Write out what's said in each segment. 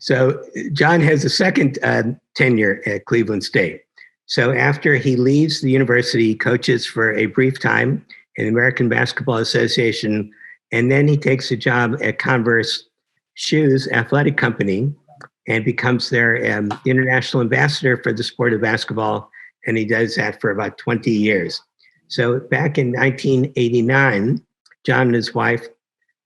So John has a second tenure at Cleveland State. So after he leaves the university, he coaches for a brief time in the American Basketball Association, and then he takes a job at Converse Shoes Athletic Company and becomes their international ambassador for the sport of basketball, and he does that for about 20 years. So back in 1989, John and his wife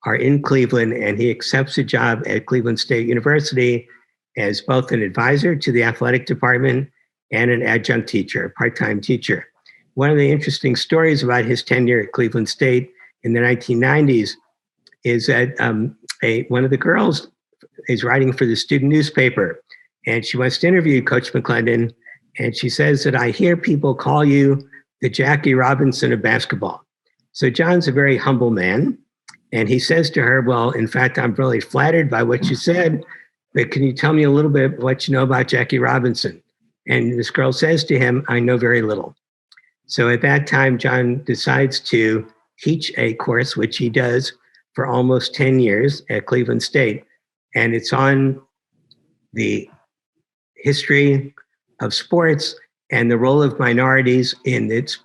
are in Cleveland, and he accepts a job at Cleveland State University as both an advisor to the athletic department and an adjunct teacher, a part-time teacher. One of the interesting stories about his tenure at Cleveland State in the 1990s is that one of the girls is writing for the student newspaper, and she wants to interview Coach McLendon, and she says that, "I hear people call you the Jackie Robinson of basketball." So John's a very humble man, and he says to her, "Well, in fact, I'm really flattered by what you said, but can you tell me a little bit what you know about Jackie Robinson?" And this girl says to him, "I know very little." So at that time, John decides to teach a course, which he does for almost 10 years at Cleveland State. And it's on the history of sports and the role of minorities in its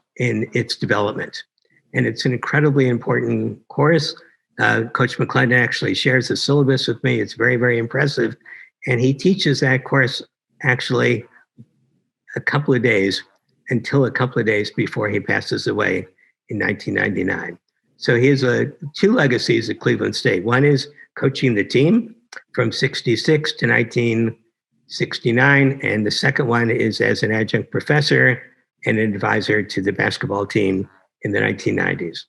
development. And it's an incredibly important course. Coach McLendon actually shares the syllabus with me. It's very, very impressive. And he teaches that course actually until a couple of days before he passes away in 1999. So he has two legacies at Cleveland State. One is coaching the team from 66 to 1969. And the second one is as an adjunct professor and an advisor to the basketball team in the 1990s.